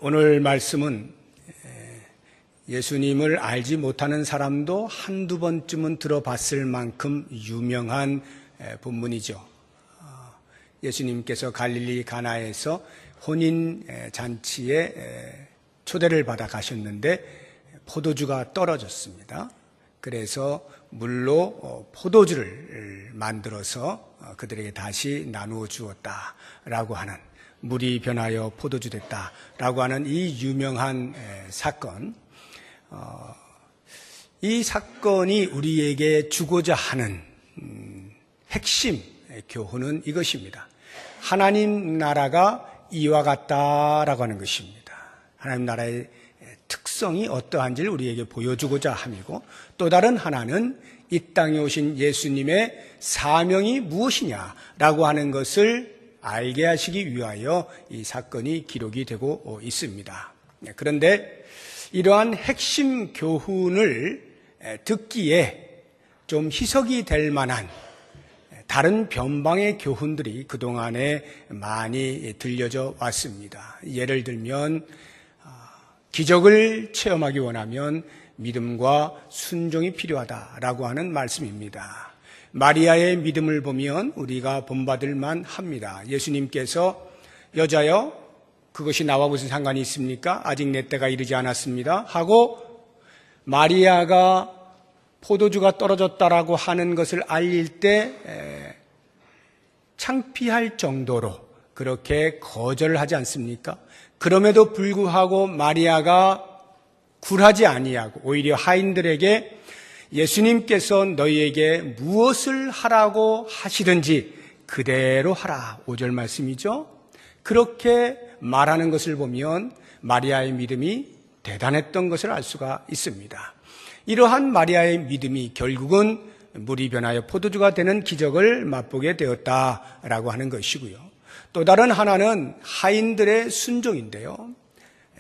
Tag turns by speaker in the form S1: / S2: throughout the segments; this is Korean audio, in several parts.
S1: 오늘 말씀은 예수님을 알지 못하는 사람도 한두 번쯤은 들어봤을 만큼 유명한 본문이죠. 예수님께서 갈릴리 가나에서 혼인 잔치에 초대를 받아 가셨는데 포도주가 떨어졌습니다. 그래서 물로 포도주를 만들어서 그들에게 다시 나누어 주었다라고 하는, 물이 변하여 포도주 됐다라고 하는 이 유명한 사건. 이 사건이 우리에게 주고자 하는 핵심 교훈은 이것입니다. 하나님 나라가 이와 같다라고 하는 것입니다. 하나님 나라의 특성이 어떠한지를 우리에게 보여주고자 함이고, 또 다른 하나는 이 땅에 오신 예수님의 사명이 무엇이냐라고 하는 것을 알게 하시기 위하여 이 사건이 기록이 되고 있습니다. 그런데 이러한 핵심 교훈을 듣기에 좀 희석이 될 만한 다른 변방의 교훈들이 그동안에 많이 들려져 왔습니다. 예를 들면 기적을 체험하기 원하면 믿음과 순종이 필요하다라고 하는 말씀입니다. 마리아의 믿음을 보면 우리가 본받을 만합니다. 예수님께서 여자여 그것이 나와 무슨 상관이 있습니까? 아직 내 때가 이르지 않았습니다 하고 마리아가 포도주가 떨어졌다라고 하는 것을 알릴 때 창피할 정도로 그렇게 거절을 하지 않습니까? 그럼에도 불구하고 마리아가 굴하지 아니하고 오히려 하인들에게 예수님께서 너희에게 무엇을 하라고 하시든지 그대로 하라. 5절 말씀이죠. 그렇게 말하는 것을 보면 마리아의 믿음이 대단했던 것을 알 수가 있습니다. 이러한 마리아의 믿음이 결국은 물이 변하여 포도주가 되는 기적을 맛보게 되었다라고 하는 것이고요. 또 다른 하나는 하인들의 순종인데요.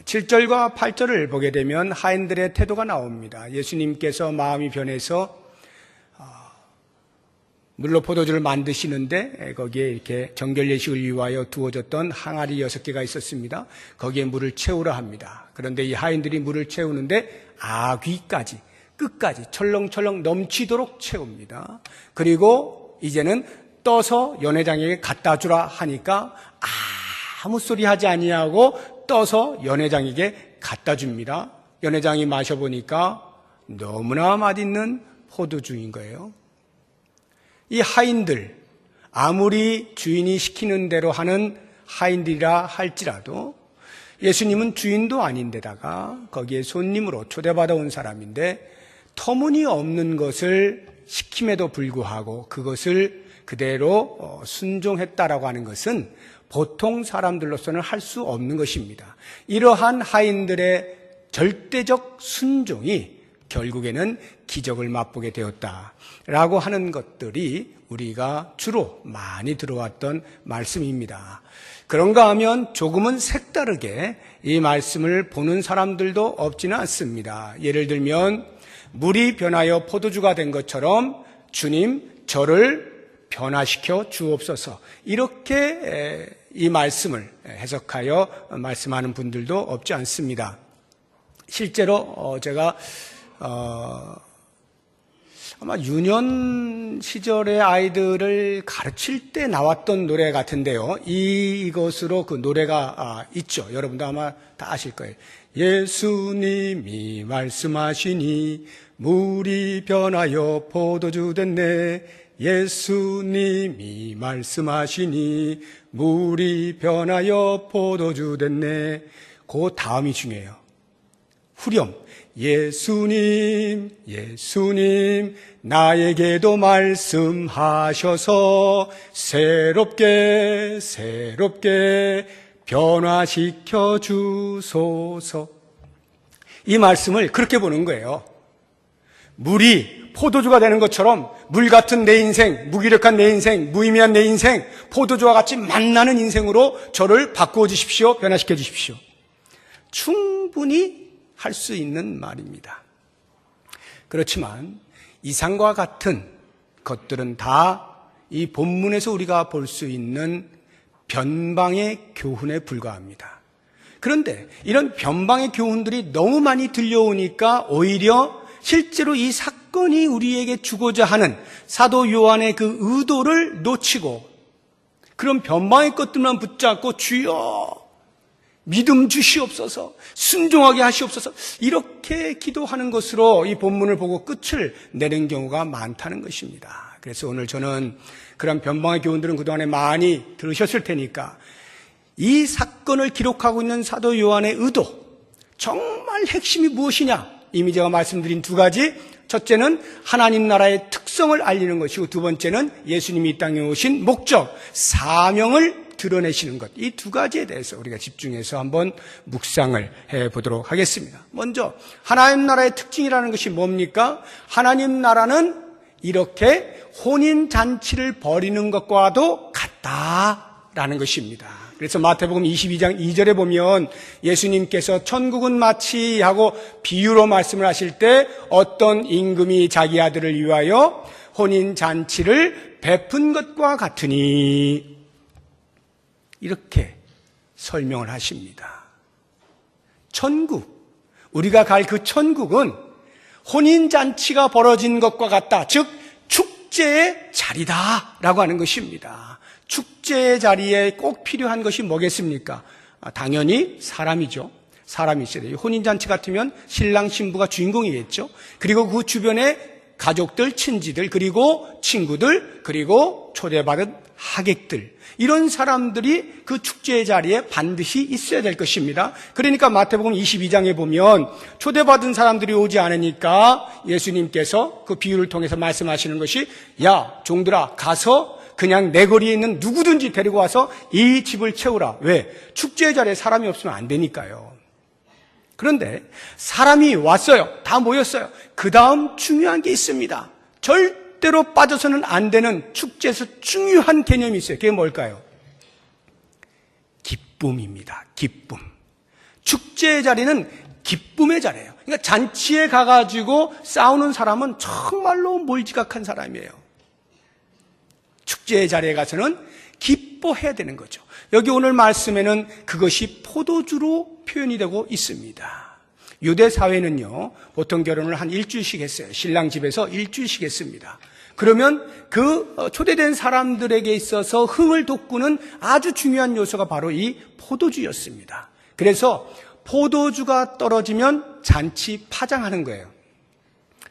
S1: 7절과 8절을 보게 되면 하인들의 태도가 나옵니다. 예수님께서 마음이 변해서 물로 포도주를 만드시는데 거기에 이렇게 정결 예식을 위하여 두어졌던 항아리 6개가 있었습니다. 거기에 물을 채우라 합니다. 그런데 이 하인들이 물을 채우는데 아귀까지 끝까지 철렁철렁 넘치도록 채웁니다. 그리고 이제는 떠서 연회장에게 갖다 주라 하니까 아무 소리 하지 아니하고 떠서 연회장에게 갖다 줍니다. 연회장이 마셔보니까 너무나 맛있는 포도주인 거예요. 이 하인들, 아무리 주인이 시키는 대로 하는 하인들이라 할지라도 예수님은 주인도 아닌데다가 거기에 손님으로 초대받아 온 사람인데 터무니없는 것을 시킴에도 불구하고 그것을 그대로 순종했다라고 하는 것은 보통 사람들로서는 할 수 없는 것입니다. 이러한 하인들의 절대적 순종이 결국에는 기적을 맛보게 되었다라고 하는 것들이 우리가 주로 많이 들어왔던 말씀입니다. 그런가 하면 조금은 색다르게 이 말씀을 보는 사람들도 없지는 않습니다. 예를 들면 물이 변하여 포도주가 된 것처럼 주님 저를 변화시켜 주옵소서, 이렇게 이 말씀을 해석하여 말씀하는 분들도 없지 않습니다. 실제로 제가 아마 유년 시절의 아이들을 가르칠 때 나왔던 노래 같은데요. 이것으로 그 노래가 있죠. 여러분도 아마 다 아실 거예요. 예수님이 말씀하시니 물이 변하여 포도주 됐네. 예수님이 말씀하시니 물이 변하여 포도주 됐네. 그 다음이 중요해요. 후렴. 예수님, 예수님, 나에게도 말씀하셔서 새롭게, 새롭게 변화시켜 주소서. 이 말씀을 그렇게 보는 거예요. 물이 포도주가 되는 것처럼 물 같은 내 인생, 무기력한 내 인생, 무의미한 내 인생, 포도주와 같이 만나는 인생으로 저를 바꾸어 주십시오. 변화시켜 주십시오. 충분히 할 수 있는 말입니다. 그렇지만 이상과 같은 것들은 다 이 본문에서 우리가 볼 수 있는 변방의 교훈에 불과합니다. 그런데 이런 변방의 교훈들이 너무 많이 들려오니까 오히려 실제로 이 사건이 우리에게 주고자 하는 사도 요한의 그 의도를 놓치고 그런 변방의 것들만 붙잡고 주여 믿음 주시옵소서, 순종하게 하시옵소서, 이렇게 기도하는 것으로 이 본문을 보고 끝을 내는 경우가 많다는 것입니다. 그래서 오늘 저는 그런 변방의 교훈들은 그동안에 많이 들으셨을 테니까 이 사건을 기록하고 있는 사도 요한의 의도, 정말 핵심이 무엇이냐? 이미 제가 말씀드린 두 가지, 첫째는 하나님 나라의 특성을 알리는 것이고 두 번째는 예수님이 이 땅에 오신 목적, 사명을 드러내시는 것, 이 두 가지에 대해서 우리가 집중해서 한번 묵상을 해보도록 하겠습니다. 먼저 하나님 나라의 특징이라는 것이 뭡니까? 하나님 나라는 이렇게 혼인잔치를 벌이는 것과도 같다라는 것입니다. 그래서 마태복음 22장 2절에 보면 예수님께서 천국은 마치 하고 비유로 말씀을 하실 때 어떤 임금이 자기 아들을 위하여 혼인잔치를 베푼 것과 같으니 이렇게 설명을 하십니다. 천국, 우리가 갈 그 천국은 혼인잔치가 벌어진 것과 같다. 즉 축제의 자리다라고 하는 것입니다. 축제의 자리에 꼭 필요한 것이 뭐겠습니까? 당연히 사람이죠. 사람이 있어야 돼요. 혼인잔치 같으면 신랑 신부가 주인공이겠죠. 그리고 그 주변에 가족들, 친지들, 그리고 친구들, 그리고 초대받은 하객들, 이런 사람들이 그 축제의 자리에 반드시 있어야 될 것입니다. 그러니까 마태복음 22장에 보면 초대받은 사람들이 오지 않으니까 예수님께서 그 비유를 통해서 말씀하시는 것이, 야 종들아, 가서 그냥 내 거리에 있는 누구든지 데리고 와서 이 집을 채우라. 왜? 축제의 자리에 사람이 없으면 안 되니까요. 그런데 사람이 왔어요. 다 모였어요. 그 다음 중요한 게 있습니다. 절대로 빠져서는 안 되는 축제에서 중요한 개념이 있어요. 그게 뭘까요? 기쁨입니다. 기쁨. 축제의 자리는 기쁨의 자리예요. 그러니까 잔치에 가가지고 싸우는 사람은 정말로 몰지각한 사람이에요. 축제의 자리에 가서는 기뻐해야 되는 거죠. 여기 오늘 말씀에는 그것이 포도주로 표현이 되고 있습니다. 유대 사회는요, 보통 결혼을 한 일주일씩 했어요. 신랑 집에서 일주일씩 했습니다. 그러면 그 초대된 사람들에게 있어서 흥을 돋구는 아주 중요한 요소가 바로 이 포도주였습니다. 그래서 포도주가 떨어지면 잔치 파장하는 거예요.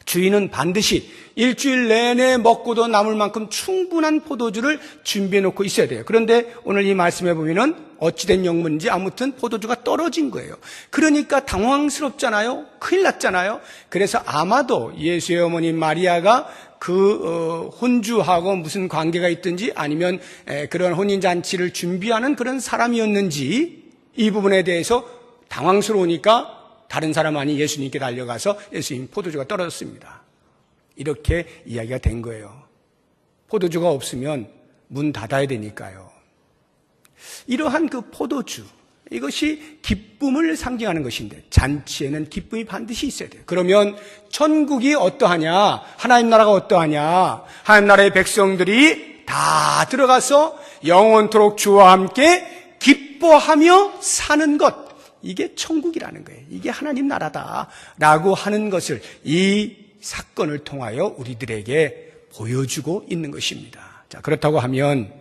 S1: 주인은 반드시 일주일 내내 먹고도 남을 만큼 충분한 포도주를 준비해 놓고 있어야 돼요. 그런데 오늘 이 말씀에 보면은 어찌된 영문인지 아무튼 포도주가 떨어진 거예요. 그러니까 당황스럽잖아요. 큰일 났잖아요. 그래서 아마도 예수의 어머니 마리아가 그 혼주하고 무슨 관계가 있든지 아니면 그런 혼인잔치를 준비하는 그런 사람이었는지 이 부분에 대해서 당황스러우니까 다른 사람 아닌 예수님께 달려가서 예수님 포도주가 떨어졌습니다. 이렇게 이야기가 된 거예요. 포도주가 없으면 문 닫아야 되니까요. 이러한 그 포도주, 이것이 기쁨을 상징하는 것인데 잔치에는 기쁨이 반드시 있어야 돼요. 그러면 천국이 어떠하냐? 하나님 나라가 어떠하냐? 하나님 나라의 백성들이 다 들어가서 영원토록 주와 함께 기뻐하며 사는 것, 이게 천국이라는 거예요. 이게 하나님 나라다라고 하는 것을 이 사건을 통하여 우리들에게 보여주고 있는 것입니다. 자, 그렇다고 하면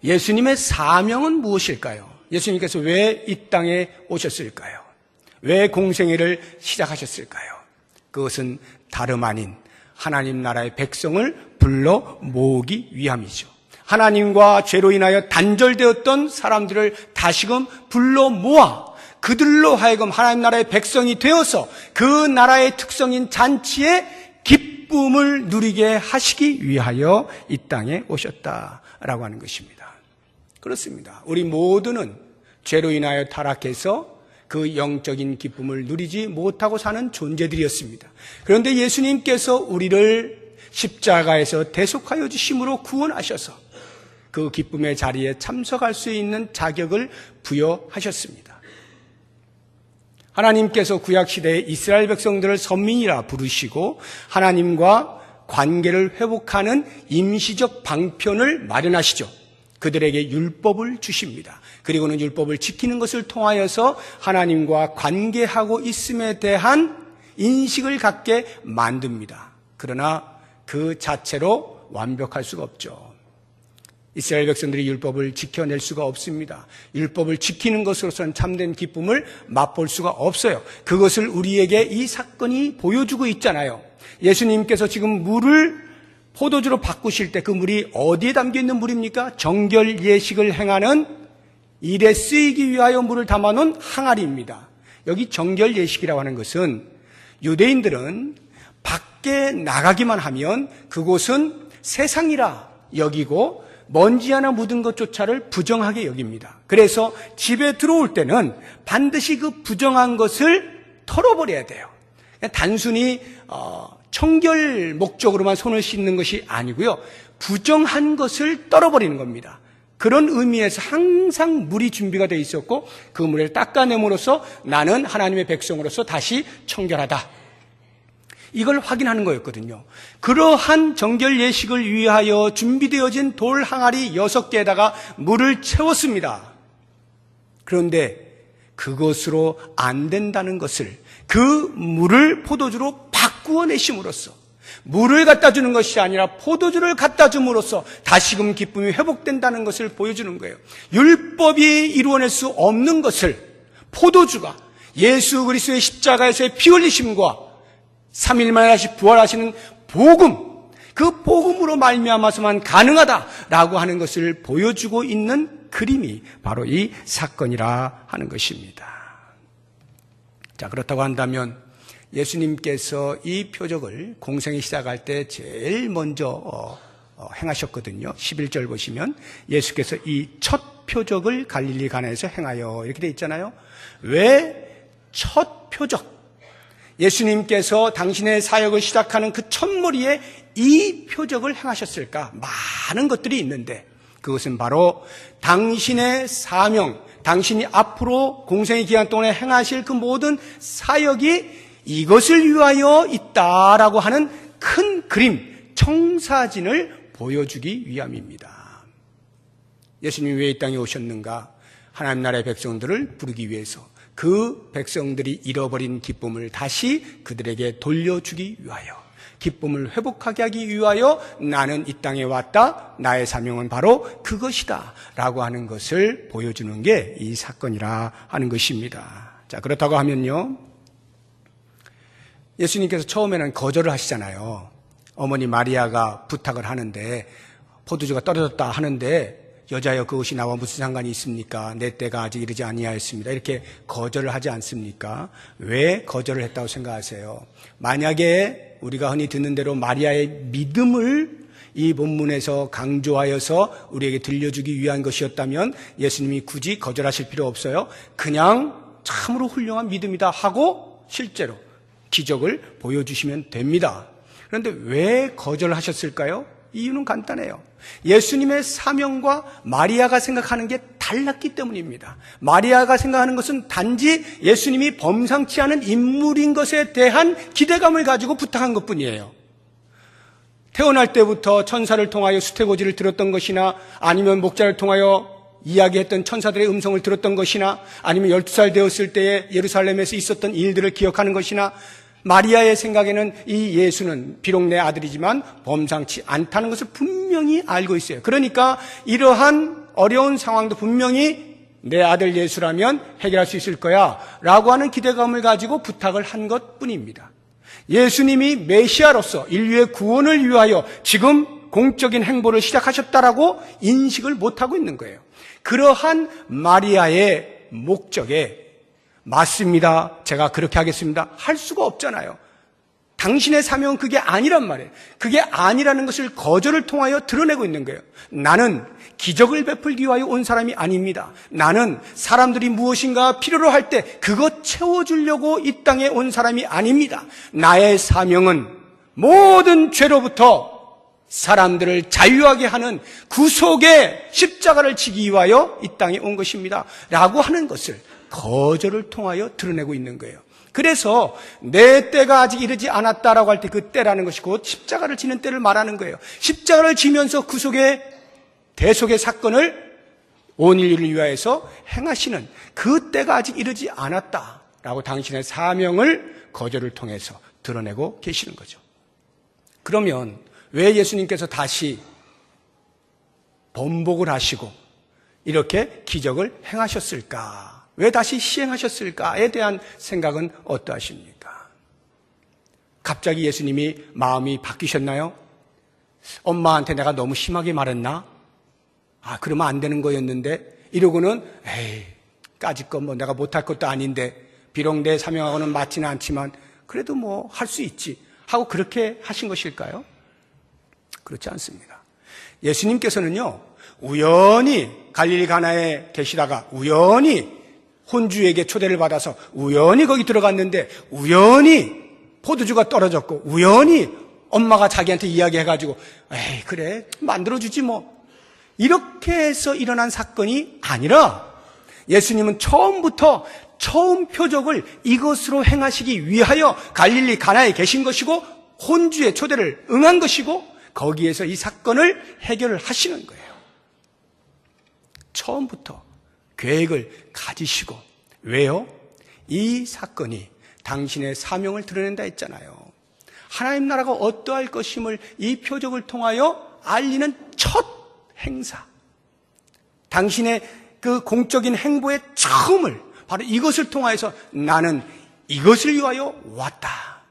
S1: 예수님의 사명은 무엇일까요? 예수님께서 왜 이 땅에 오셨을까요? 왜 공생애를 시작하셨을까요? 그것은 다름 아닌 하나님 나라의 백성을 불러 모으기 위함이죠. 하나님과 죄로 인하여 단절되었던 사람들을 다시금 불러 모아 그들로 하여금 하나님 나라의 백성이 되어서 그 나라의 특성인 잔치의 기쁨을 누리게 하시기 위하여 이 땅에 오셨다라고 하는 것입니다. 그렇습니다. 우리 모두는 죄로 인하여 타락해서 그 영적인 기쁨을 누리지 못하고 사는 존재들이었습니다. 그런데 예수님께서 우리를 십자가에서 대속하여 주심으로 구원하셔서 그 기쁨의 자리에 참석할 수 있는 자격을 부여하셨습니다. 하나님께서 구약시대에 이스라엘 백성들을 선민이라 부르시고 하나님과 관계를 회복하는 임시적 방편을 마련하시죠. 그들에게 율법을 주십니다. 그리고는 율법을 지키는 것을 통하여서 하나님과 관계하고 있음에 대한 인식을 갖게 만듭니다. 그러나 그 자체로 완벽할 수가 없죠. 이스라엘 백성들이 율법을 지켜낼 수가 없습니다. 율법을 지키는 것으로서는 참된 기쁨을 맛볼 수가 없어요. 그것을 우리에게 이 사건이 보여주고 있잖아요. 예수님께서 지금 물을 포도주로 바꾸실 때 그 물이 어디에 담겨 있는 물입니까? 정결 예식을 행하는 일에 쓰이기 위하여 물을 담아놓은 항아리입니다. 여기 정결 예식이라고 하는 것은 유대인들은 밖에 나가기만 하면 그곳은 세상이라 여기고 먼지 하나 묻은 것조차를 부정하게 여깁니다. 그래서 집에 들어올 때는 반드시 그 부정한 것을 털어버려야 돼요. 단순히 청결 목적으로만 손을 씻는 것이 아니고요. 부정한 것을 떨어버리는 겁니다. 그런 의미에서 항상 물이 준비가 되어 있었고 그 물을 닦아냄으로써 나는 하나님의 백성으로서 다시 청결하다. 이걸 확인하는 거였거든요. 그러한 정결 예식을 위하여 준비되어진 돌 항아리 6개에다가 물을 채웠습니다. 그런데 그것으로 안 된다는 것을 그 물을 포도주로 바꾸어 내심으로써 물을 갖다 주는 것이 아니라 포도주를 갖다 줌으로써 다시금 기쁨이 회복된다는 것을 보여주는 거예요. 율법이 이루어낼 수 없는 것을 포도주가 예수 그리스도의 십자가에서의 피 흘리심과 3일 만에 다시 부활하시는 복음, 그 복음으로 말미암아서만 가능하다라고 하는 것을 보여주고 있는 그림이 바로 이 사건이라 하는 것입니다. 자, 그렇다고 한다면 예수님께서 이 표적을 공생이 시작할 때 제일 먼저 행하셨거든요. 11절 보시면 예수께서 이 첫 표적을 갈릴리 가나에서 행하여 이렇게 돼 있잖아요. 왜 첫 표적? 예수님께서 당신의 사역을 시작하는 그 첫무리에 이 표적을 행하셨을까? 많은 것들이 있는데 그것은 바로 당신의 사명, 당신이 앞으로 공생의 기간 동안에 행하실 그 모든 사역이 이것을 위하여 있다라고 하는 큰 그림, 청사진을 보여주기 위함입니다. 예수님이 왜 이 땅에 오셨는가? 하나님 나라의 백성들을 부르기 위해서 그 백성들이 잃어버린 기쁨을 다시 그들에게 돌려주기 위하여 기쁨을 회복하게 하기 위하여 나는 이 땅에 왔다. 나의 사명은 바로 그것이다 라고 하는 것을 보여주는 게 이 사건이라 하는 것입니다. 자, 그렇다고 하면요, 예수님께서 처음에는 거절을 하시잖아요. 어머니 마리아가 부탁을 하는데 포도주가 떨어졌다 하는데 여자여 그것이 나와 무슨 상관이 있습니까? 내 때가 아직 이르지 아니하였습니다. 이렇게 거절을 하지 않습니까? 왜 거절을 했다고 생각하세요? 만약에 우리가 흔히 듣는 대로 마리아의 믿음을 이 본문에서 강조하여서 우리에게 들려주기 위한 것이었다면 예수님이 굳이 거절하실 필요 없어요. 그냥 참으로 훌륭한 믿음이다 하고 실제로 기적을 보여주시면 됩니다. 그런데 왜 거절하셨을까요? 이유는 간단해요. 예수님의 사명과 마리아가 생각하는 게 달랐기 때문입니다. 마리아가 생각하는 것은 단지 예수님이 범상치 않은 인물인 것에 대한 기대감을 가지고 부탁한 것뿐이에요. 태어날 때부터 천사를 통하여 수태고지를 들었던 것이나 아니면 목자를 통하여 이야기했던 천사들의 음성을 들었던 것이나 아니면 12살 되었을 때에 예루살렘에서 있었던 일들을 기억하는 것이나 마리아의 생각에는 이 예수는 비록 내 아들이지만 범상치 않다는 것을 분명히 알고 있어요. 그러니까 이러한 어려운 상황도 분명히 내 아들 예수라면 해결할 수 있을 거야 라고 하는 기대감을 가지고 부탁을 한 것뿐입니다. 예수님이 메시아로서 인류의 구원을 위하여 지금 공적인 행보를 시작하셨다라고 인식을 못하고 있는 거예요. 그러한 마리아의 목적에 맞습니다. 제가 그렇게 하겠습니다. 할 수가 없잖아요. 당신의 사명은 그게 아니란 말이에요. 그게 아니라는 것을 거절을 통하여 드러내고 있는 거예요. 나는 기적을 베풀기 위하여 온 사람이 아닙니다. 나는 사람들이 무엇인가 필요로 할 때 그것 채워주려고 이 땅에 온 사람이 아닙니다. 나의 사명은 모든 죄로부터 사람들을 자유하게 하는 구속의 십자가를 지기 위하여 이 땅에 온 것입니다. 라고 하는 것을 거절을 통하여 드러내고 있는 거예요. 그래서 내 때가 아직 이르지 않았다라고 할 때 그 때라는 것이 곧 십자가를 지는 때를 말하는 거예요. 십자가를 지면서 구속의 대속의 사건을 온 인류를 위하여서 행하시는 그 때가 아직 이르지 않았다라고 당신의 사명을 거절을 통해서 드러내고 계시는 거죠. 그러면 왜 예수님께서 다시 번복을 하시고 이렇게 기적을 행하셨을까? 왜 다시 시행하셨을까에 대한 생각은 어떠하십니까? 갑자기 예수님이 마음이 바뀌셨나요? 엄마한테 내가 너무 심하게 말했나? 그러면 안 되는 거였는데 이러고는 까짓 건 내가 못할 것도 아닌데 비록 내 사명하고는 맞지는 않지만 그래도 할 수 있지 하고 그렇게 하신 것일까요? 그렇지 않습니다. 예수님께서는요, 우연히 갈릴리 가나에 계시다가 우연히 혼주에게 초대를 받아서 우연히 거기 들어갔는데 우연히 포도주가 떨어졌고 우연히 엄마가 자기한테 이야기해가지고 그래 만들어주지 이렇게 해서 일어난 사건이 아니라 예수님은 처음부터 처음 표적을 이것으로 행하시기 위하여 갈릴리 가나에 계신 것이고 혼주의 초대를 응한 것이고 거기에서 이 사건을 해결을 하시는 거예요. 처음부터 계획을 가지시고 왜요? 이 사건이 당신의 사명을 드러낸다 했잖아요. 하나님 나라가 어떠할 것임을 이 표적을 통하여 알리는 첫 행사. 당신의 그 공적인 행보의 처음을 바로 이것을 통하여서 나는 이것을 위하여 왔다.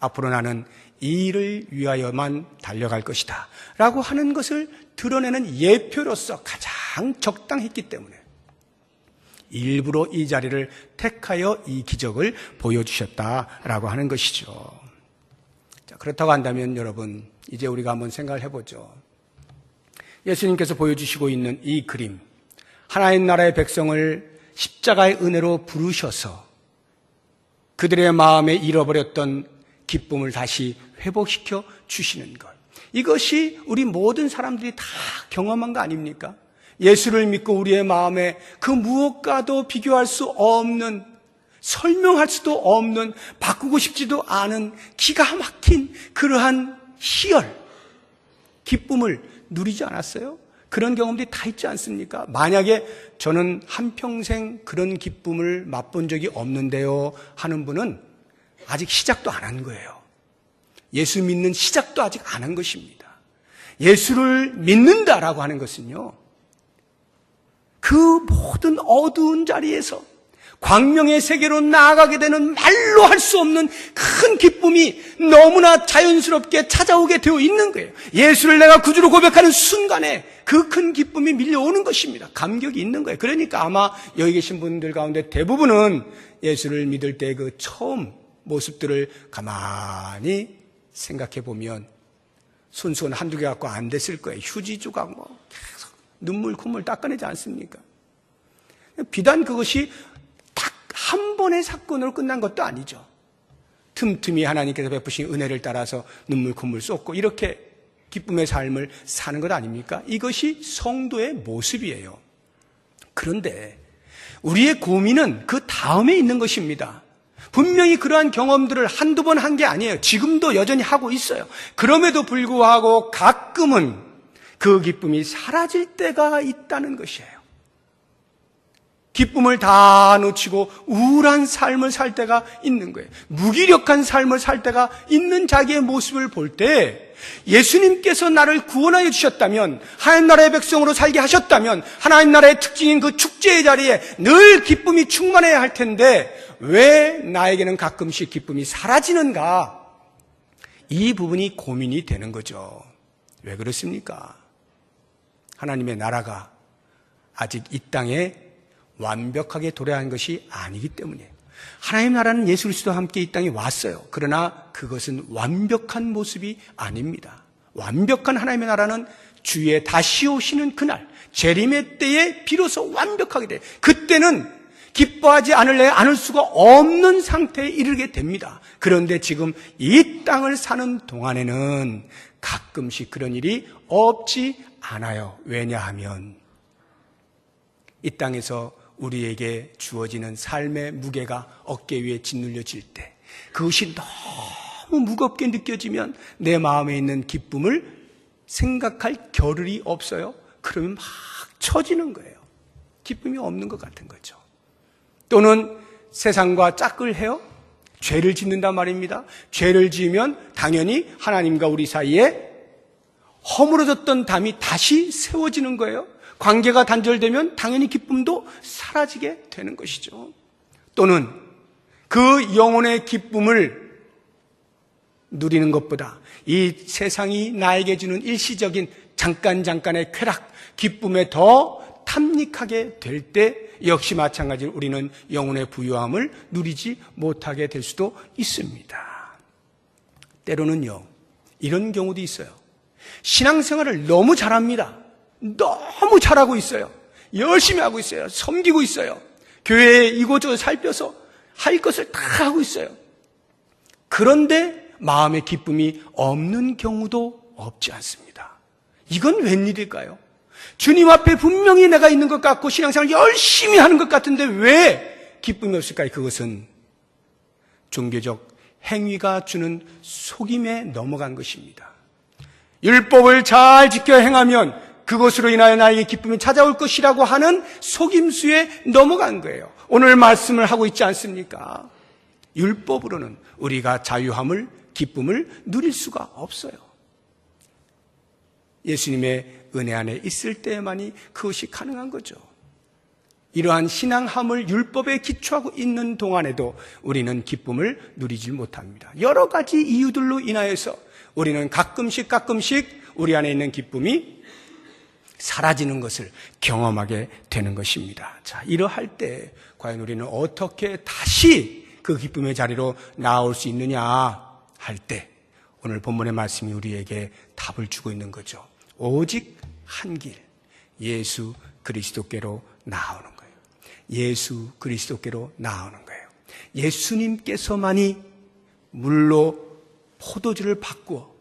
S1: 앞으로 나는 이 일을 위하여만 달려갈 것이다. 라고 하는 것을 드러내는 예표로서 가장 적당했기 때문에 일부러 이 자리를 택하여 이 기적을 보여주셨다라고 하는 것이죠. 자, 그렇다고 한다면 여러분, 이제 우리가 한번 생각을 해보죠. 예수님께서 보여주시고 있는 이 그림, 하나님 나라의 백성을 십자가의 은혜로 부르셔서 그들의 마음에 잃어버렸던 기쁨을 다시 회복시켜 주시는 것. 이것이 우리 모든 사람들이 다 경험한 거 아닙니까? 예수를 믿고 우리의 마음에 그 무엇과도 비교할 수 없는, 설명할 수도 없는, 바꾸고 싶지도 않은 기가 막힌 그러한 희열, 기쁨을 누리지 않았어요? 그런 경험들이 다 있지 않습니까? 만약에 저는 한평생 그런 기쁨을 맛본 적이 없는데요 하는 분은 아직 시작도 안 한 거예요. 예수 믿는 시작도 아직 안 한 것입니다. 예수를 믿는다라고 하는 것은요, 그 모든 어두운 자리에서 광명의 세계로 나아가게 되는 말로 할 수 없는 큰 기쁨이 너무나 자연스럽게 찾아오게 되어 있는 거예요. 예수를 내가 구주로 고백하는 순간에 그 큰 기쁨이 밀려오는 것입니다. 감격이 있는 거예요. 그러니까 아마 여기 계신 분들 가운데 대부분은 예수를 믿을 때 그 처음 모습들을 가만히 생각해 보면 손수건 한두 개 갖고 안 됐을 거예요. 휴지 조각 계속 눈물 콧물 닦아내지 않습니까? 비단 그것이 딱 한 번의 사건으로 끝난 것도 아니죠. 틈틈이 하나님께서 베푸신 은혜를 따라서 눈물 콧물 쏟고 이렇게 기쁨의 삶을 사는 것 아닙니까? 이것이 성도의 모습이에요. 그런데 우리의 고민은 그 다음에 있는 것입니다. 분명히 그러한 경험들을 한두 번 한 게 아니에요. 지금도 여전히 하고 있어요. 그럼에도 불구하고 가끔은 그 기쁨이 사라질 때가 있다는 것이에요. 기쁨을 다 놓치고 우울한 삶을 살 때가 있는 거예요. 무기력한 삶을 살 때가 있는 자기의 모습을 볼 때 예수님께서 나를 구원하여 주셨다면, 하나님 나라의 백성으로 살게 하셨다면 하나님 나라의 특징인 그 축제의 자리에 늘 기쁨이 충만해야 할 텐데 왜 나에게는 가끔씩 기쁨이 사라지는가? 이 부분이 고민이 되는 거죠. 왜 그렇습니까? 하나님의 나라가 아직 이 땅에 완벽하게 도래한 것이 아니기 때문이에요. 하나님 나라는 예수 그리스도와 함께 이 땅에 왔어요. 그러나 그것은 완벽한 모습이 아닙니다. 완벽한 하나님의 나라는 주의 다시 오시는 그날, 재림의 때에 비로소 완벽하게 돼요. 그때는 기뻐하지 않을 수가 없는 상태에 이르게 됩니다. 그런데 지금 이 땅을 사는 동안에는 가끔씩 그런 일이 없지 않아요. 왜냐하면 이 땅에서 우리에게 주어지는 삶의 무게가 어깨 위에 짓눌려질 때 그것이 너무 무겁게 느껴지면 내 마음에 있는 기쁨을 생각할 겨를이 없어요. 그러면 막 처지는 거예요. 기쁨이 없는 것 같은 거죠. 또는 세상과 짝을 해요. 죄를 짓는단 말입니다. 죄를 지으면 당연히 하나님과 우리 사이에 허물어졌던 담이 다시 세워지는 거예요. 관계가 단절되면 당연히 기쁨도 사라지게 되는 것이죠. 또는 그 영혼의 기쁨을 누리는 것보다 이 세상이 나에게 주는 일시적인 잠깐의 쾌락, 기쁨에 더 탐닉하게 될 때 역시 마찬가지로 우리는 영혼의 부유함을 누리지 못하게 될 수도 있습니다. 때로는요, 이런 경우도 있어요. 신앙생활을 너무 잘합니다. 너무 잘하고 있어요. 열심히 하고 있어요. 섬기고 있어요. 교회에 이곳저곳 살펴서 할 것을 다 하고 있어요. 그런데 마음의 기쁨이 없는 경우도 없지 않습니다. 이건 웬일일까요? 주님 앞에 분명히 내가 있는 것 같고 신앙생활 열심히 하는 것 같은데 왜 기쁨이 없을까요? 그것은 종교적 행위가 주는 속임에 넘어간 것입니다. 율법을 잘 지켜 행하면 그것으로 인하여 나에게 기쁨이 찾아올 것이라고 하는 속임수에 넘어간 거예요. 오늘 말씀을 하고 있지 않습니까? 율법으로는 우리가 자유함을, 기쁨을 누릴 수가 없어요. 예수님의 은혜 안에 있을 때만이 그것이 가능한 거죠. 이러한 신앙함을 율법에 기초하고 있는 동안에도 우리는 기쁨을 누리지 못합니다. 여러 가지 이유들로 인하여서 우리는 가끔씩 우리 안에 있는 기쁨이 사라지는 것을 경험하게 되는 것입니다. 자, 이러할 때 과연 우리는 어떻게 다시 그 기쁨의 자리로 나올 수 있느냐 할 때 오늘 본문의 말씀이 우리에게 답을 주고 있는 거죠. 오직 한 길, 예수 그리스도께로 나오는 거예요. 예수 그리스도께로 나오는 거예요. 예수님께서만이 물로 포도주를 바꾸어,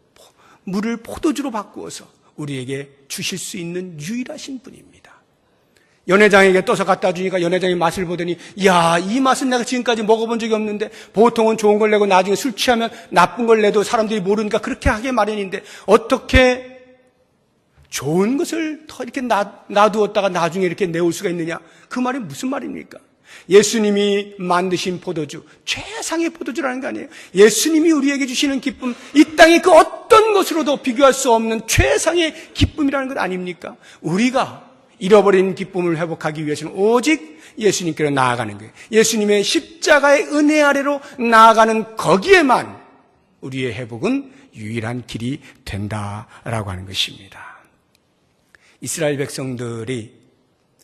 S1: 물을 포도주로 바꾸어서 우리에게 주실 수 있는 유일하신 분입니다. 연회장에게 떠서 갖다 주니까 연회장이 맛을 보더니 야, 이 맛은 내가 지금까지 먹어본 적이 없는데 보통은 좋은 걸 내고 나중에 술 취하면 나쁜 걸 내도 사람들이 모르니까 그렇게 하게 마련인데 어떻게 좋은 것을 더 이렇게 놔두었다가 나중에 이렇게 내올 수가 있느냐? 그 말이 무슨 말입니까? 예수님이 만드신 포도주, 최상의 포도주라는 거 아니에요? 예수님이 우리에게 주시는 기쁨, 이 땅의 그 어떤 것으로도 비교할 수 없는 최상의 기쁨이라는 것 아닙니까? 우리가 잃어버린 기쁨을 회복하기 위해서는 오직 예수님께로 나아가는 거예요. 예수님의 십자가의 은혜 아래로 나아가는 거기에만 우리의 회복은 유일한 길이 된다라고 하는 것입니다. 이스라엘 백성들이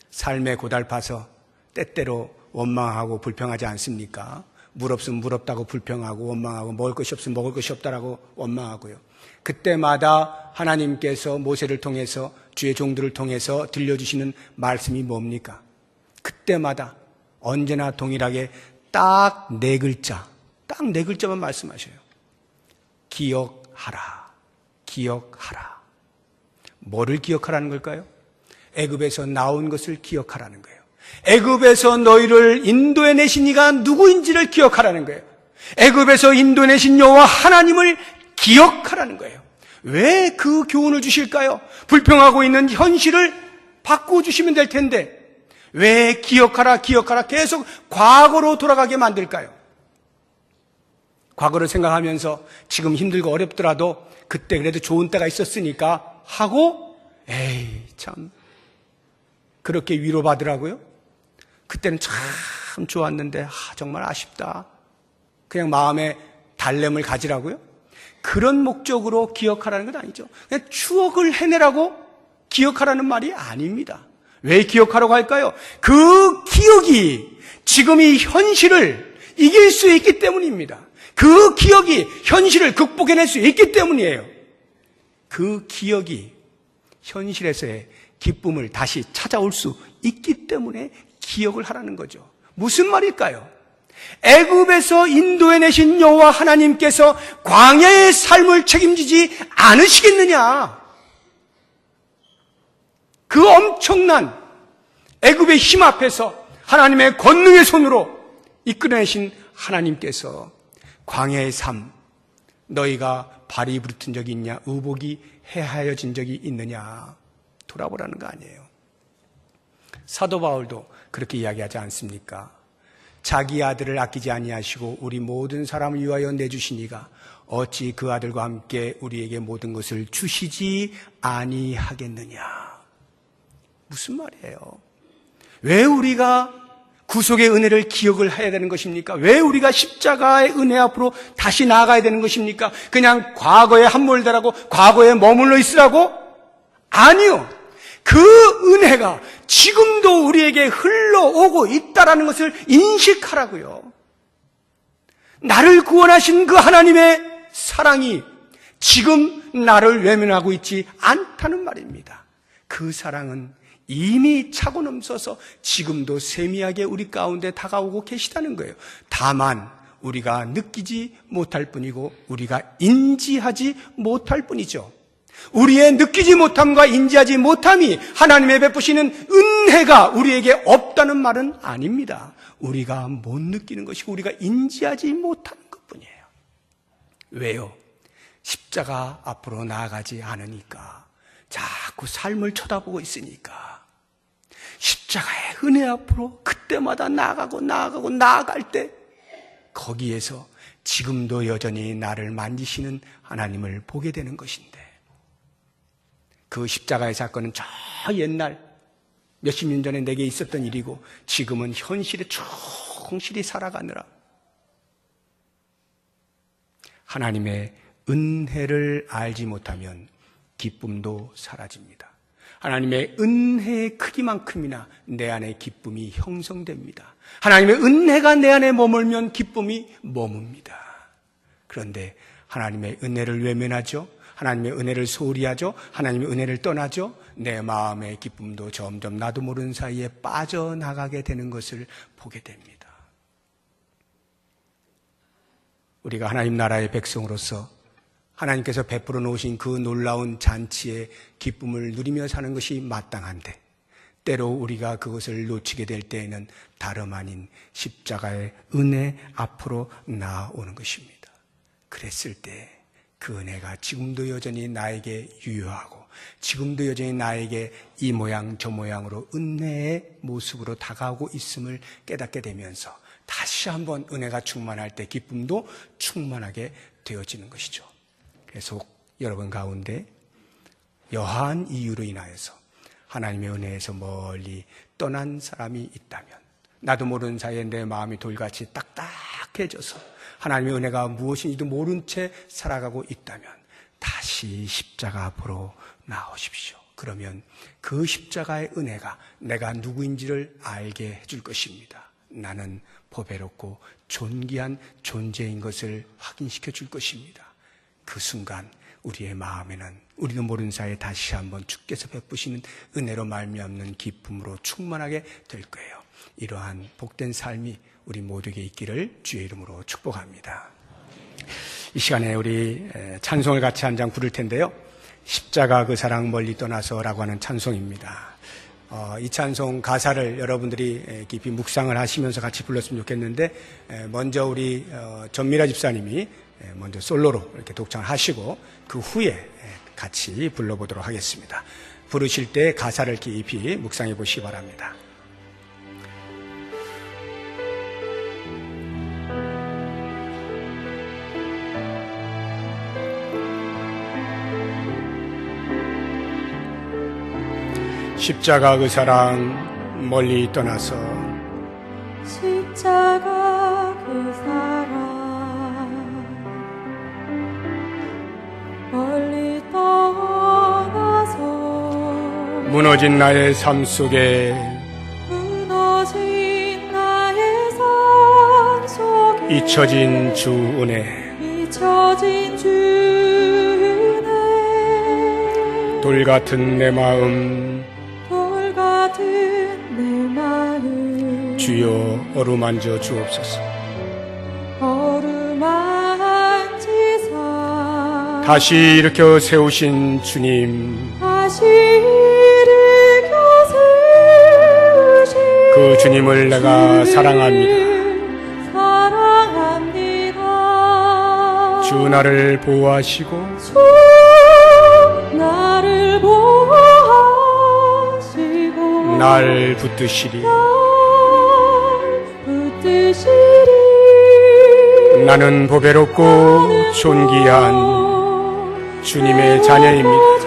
S1: 삶에 고달파서 때때로 원망하고 불평하지 않습니까? 물 없으면 물 없다고 불평하고 원망하고 먹을 것이 없으면 먹을 것이 없다라고 원망하고요. 그때마다 하나님께서 모세를 통해서 주의 종들을 통해서 들려주시는 말씀이 뭡니까? 그때마다 언제나 동일하게 딱 네 글자만 말씀하셔요. 기억하라. 기억하라. 뭐를 기억하라는 걸까요? 애굽에서 나온 것을 기억하라는 거예요. 애굽에서 너희를 인도해 내신 이가 누구인지를 기억하라는 거예요. 애굽에서 인도해 내신 여호와 하나님을 기억하라는 거예요. 왜 그 교훈을 주실까요? 불평하고 있는 현실을 바꾸어 주시면 될 텐데 왜 기억하라 계속 과거로 돌아가게 만들까요? 과거를 생각하면서 지금 힘들고 어렵더라도 그때 그래도 좋은 때가 있었으니까 하고 에이 참 그렇게 위로받으라고요? 그때는 참 좋았는데 정말 아쉽다. 그냥 마음에 달램을 가지라고요? 그런 목적으로 기억하라는 건 아니죠. 그냥 추억을 해내라고 기억하라는 말이 아닙니다. 왜 기억하라고 할까요? 그 기억이 지금 이 현실을 이길 수 있기 때문입니다. 그 기억이 현실을 극복해낼 수 있기 때문이에요. 그 기억이 현실에서의 기쁨을 다시 찾아올 수 있기 때문에 기억을 하라는 거죠. 무슨 말일까요? 애굽에서 인도해내신 여호와 하나님께서 광야의 삶을 책임지지 않으시겠느냐? 그 엄청난 애굽의 힘 앞에서 하나님의 권능의 손으로 이끌어내신 하나님께서 광야의 삶, 너희가 발이 부르튼 적이 있냐? 의복이 해하여진 적이 있느냐? 돌아보라는 거 아니에요. 사도 바울도 그렇게 이야기하지 않습니까? 자기 아들을 아끼지 아니하시고 우리 모든 사람을 위하여 내주시니가 어찌 그 아들과 함께 우리에게 모든 것을 주시지 아니하겠느냐? 무슨 말이에요? 왜 우리가 구속의 은혜를 기억을 해야 되는 것입니까? 왜 우리가 십자가의 은혜 앞으로 다시 나아가야 되는 것입니까? 그냥 과거에 함몰되라고, 과거에 머물러 있으라고? 아니요. 그 은혜가 지금도 우리에게 흘러오고 있다는 것을 인식하라고요. 나를 구원하신 그 하나님의 사랑이 지금 나를 외면하고 있지 않다는 말입니다. 그 사랑은 이미 차고 넘쳐서 지금도 세미하게 우리 가운데 다가오고 계시다는 거예요. 다만 우리가 느끼지 못할 뿐이고 우리가 인지하지 못할 뿐이죠. 우리의 느끼지 못함과 인지하지 못함이 하나님의 베푸시는 은혜가 우리에게 없다는 말은 아닙니다. 우리가 못 느끼는 것이고 우리가 인지하지 못하는 것뿐이에요. 왜요? 십자가 앞으로 나아가지 않으니까. 자꾸 삶을 쳐다보고 있으니까. 십자가의 은혜 앞으로 그때마다 나아갈 때 거기에서 지금도 여전히 나를 만지시는 하나님을 보게 되는 것인데, 그 십자가의 사건은 저 옛날 몇십 년 전에 내게 있었던 일이고 지금은 현실에 충실히 살아가느라 하나님의 은혜를 알지 못하면 기쁨도 사라집니다. 하나님의 은혜의 크기만큼이나 내 안에 기쁨이 형성됩니다. 하나님의 은혜가 내 안에 머물면 기쁨이 머뭅니다. 그런데 하나님의 은혜를 외면하죠. 하나님의 은혜를 소홀히 하죠. 하나님의 은혜를 떠나죠. 내 마음의 기쁨도 점점 나도 모르는 사이에 빠져나가게 되는 것을 보게 됩니다. 우리가 하나님 나라의 백성으로서 하나님께서 베풀어 놓으신 그 놀라운 잔치의 기쁨을 누리며 사는 것이 마땅한데, 때로 우리가 그것을 놓치게 될 때에는 다름 아닌 십자가의 은혜 앞으로 나아오는 것입니다. 그랬을 때 그 은혜가 지금도 여전히 나에게 유효하고 지금도 여전히 나에게 이 모양 저 모양으로 은혜의 모습으로 다가오고 있음을 깨닫게 되면서 다시 한번 은혜가 충만할 때 기쁨도 충만하게 되어지는 것이죠. 그래서 여러분 가운데 여하한 이유로 인하여서 하나님의 은혜에서 멀리 떠난 사람이 있다면, 나도 모르는 사이에 내 마음이 돌같이 딱딱해져서 하나님의 은혜가 무엇인지도 모른 채 살아가고 있다면 다시 십자가 앞으로 나오십시오. 그러면 그 십자가의 은혜가 내가 누구인지를 알게 해줄 것입니다. 나는 보배롭고 존귀한 존재인 것을 확인시켜 줄 것입니다. 그 순간 우리의 마음에는 우리도 모르는 사이에 다시 한번 주께서 베푸시는 은혜로 말미암는 기쁨으로 충만하게 될 거예요. 이러한 복된 삶이 우리 모두에게 있기를 주의 이름으로 축복합니다. 이 시간에 우리 찬송을 같이 한 장 부를 텐데요. 십자가 그 사랑 멀리 떠나서라고 하는 찬송입니다. 이 찬송 가사를 여러분들이 깊이 묵상을 하시면서 같이 불렀으면 좋겠는데, 먼저 우리 전미라 집사님이 먼저 솔로로 이렇게 독창을 하시고 그 후에 같이 불러보도록 하겠습니다. 부르실 때 가사를 깊이 묵상해 보시기 바랍니다. 십자가 그 사랑 멀리 떠나서,
S2: 십자가 그 사랑 멀리 떠나서,
S1: 무너진 나의 삶 속에
S2: 무너진 나의 삶 속에
S1: 잊혀진 주 은혜,
S2: 잊혀진 주 은혜,
S1: 돌 같은 내 마음
S2: 내 마음
S1: 주여 어루만져 주옵소서.
S2: 어루만지사
S1: 다시 일으켜 세우신 주님,
S2: 다시 일으켜 세우신
S1: 그 주님을 내가 사랑합니다.
S2: 사랑합니다.
S1: 주 나를 보호하시고
S2: 주 나를 보호하시고
S1: 날 붙드시리.
S2: 날 붙드시리.
S1: 나는 보배롭고 존귀한 주님의 자녀입니다.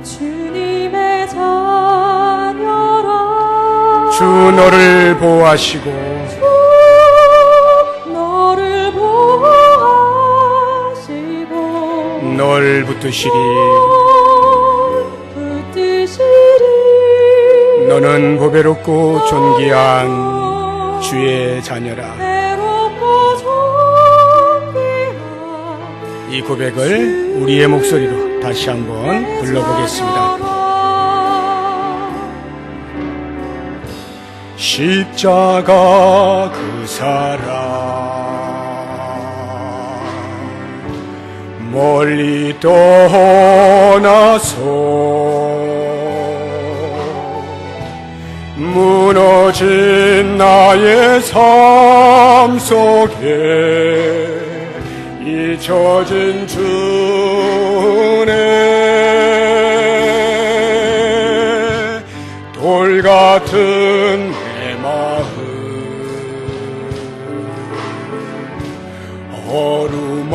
S2: 주님의 자녀라.
S1: 주 너를 보호하시고
S2: 주 너를 보호하시고
S1: 널 붙드시리.
S2: 널 붙드시리.
S1: 너는 보배롭고 존귀한 주의 자녀라.
S2: 배롭고 존귀한
S1: 이 고백을 우리의 목소리로 다시 한번 불러보겠습니다. 십자가 그 사랑 멀리 떠나서 무너진 나의 삶 속에 잊혀진 주네 돌 같은 내 마음 어루만지사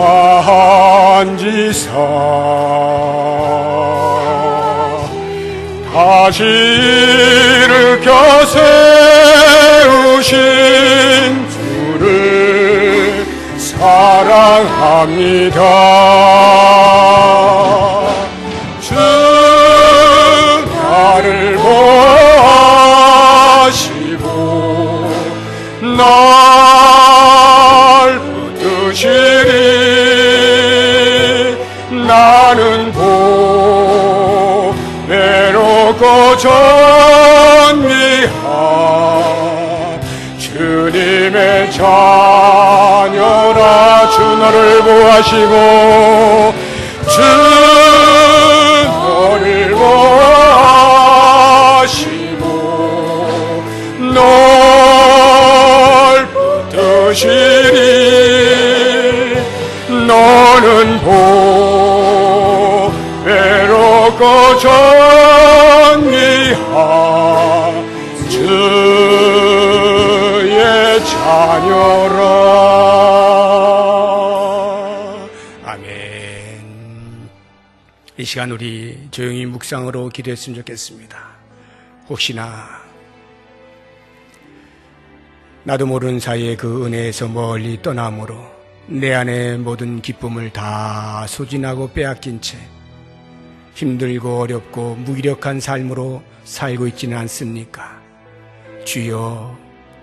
S1: 다시 일으켜 세우신 주를 사랑합니다. 주 나를 보호하시고 날 붙드시리. 나는 보배롭고 존귀한 주님의 자녀라. 주 너를 보호하시고 주 너를 보호하시고 널 붙드시리. 너는 보배롭고 존귀한 주의 자녀라. 아멘. 이 시간 우리 조용히 묵상으로 기도했으면 좋겠습니다. 혹시나 나도 모르는 사이에 그 은혜에서 멀리 떠남으로 내 안의 모든 기쁨을 다 소진하고 빼앗긴 채 힘들고 어렵고 무기력한 삶으로 살고 있지는 않습니까? 주여,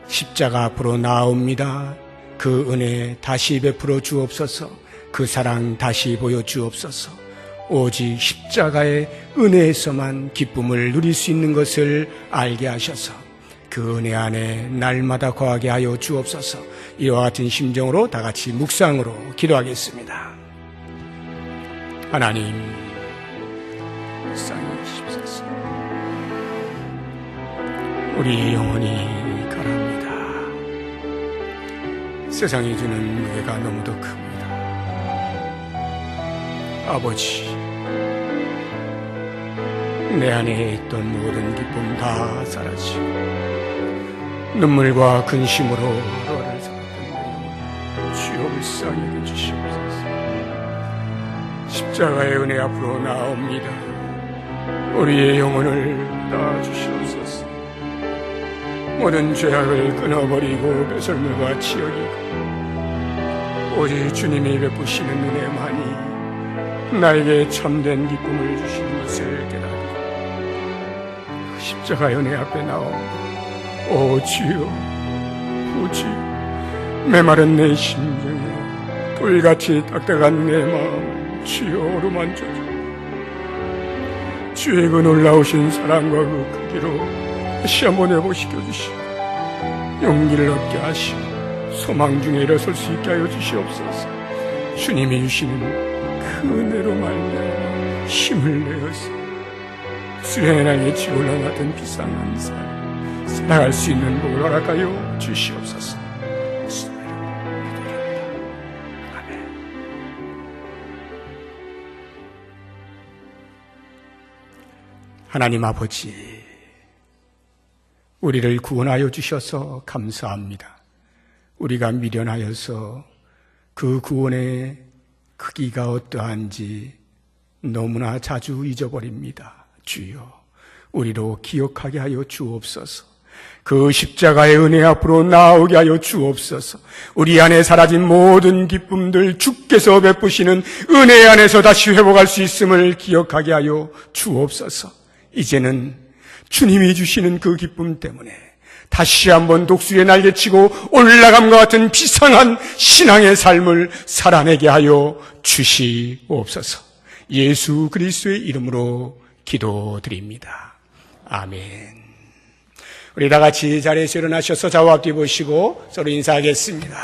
S1: 십자가 앞으로 나옵니다. 그 은혜 다시 베풀어 주옵소서. 그 사랑 다시 보여 주옵소서. 오직 십자가의 은혜에서만 기쁨을 누릴 수 있는 것을 알게 하셔서 그 은혜 안에 날마다 거하게 하여 주옵소서. 이와 같은 심정으로 다 같이 묵상으로 기도하겠습니다. 하나님, 불쌍히 여기시옵소서. 우리의 영혼이 가랍니다. 세상이 주는 무게가 너무도 큽니다. 아버지, 내 안에 있던 모든 기쁨 다 사라지고 눈물과 근심으로 너를 살았던 내 영혼 주여 불쌍히 여겨주시옵소서. 십자가의 은혜 앞으로 나옵니다. 우리의 영혼을 낳아주시옵소서. 모든 죄악을 끊어버리고 배설물같이 여기고 오직 주님이 베푸시는 은혜만이 나에게 참된 기쁨을 주시는 것을 깨닫고 그 십자가의 은혜 앞에 나옵니다. 오 주여, 굳이 메마른 내 심정에 돌같이 딱딱한 내 마음 주여 어루만져줘. 주의 그 놀라우신 사랑과 그 크기로 다시 한번 회복시켜주시고 용기를 얻게 하시고 소망 중에 일어설 수 있게 하여 주시옵소서. 주님이 주시는 그 은혜로 말미암아 힘을 내어서 수련의 향해 지고 올라가던 비상한 삶 살아갈 수 있는 복을 허락하여 주시옵소서. 아멘. 하나님 아버지, 우리를 구원하여 주셔서 감사합니다. 우리가 미련하여서 그 구원의 크기가 어떠한지 너무나 자주 잊어버립니다. 주여, 우리로 기억하게 하여 주옵소서. 그 십자가의 은혜 앞으로 나오게 하여 주옵소서. 우리 안에 사라진 모든 기쁨들 주께서 베푸시는 은혜 안에서 다시 회복할 수 있음을 기억하게 하여 주옵소서. 이제는 주님이 주시는 그 기쁨 때문에 다시 한번 독수리에 날개치고 올라감과 같은 비상한 신앙의 삶을 살아내게 하여 주시옵소서. 예수 그리스도의 이름으로 기도드립니다. 아멘. 우리 다 같이 자리에서 일어나셔서 좌우 앞뒤 보시고 서로 인사하겠습니다.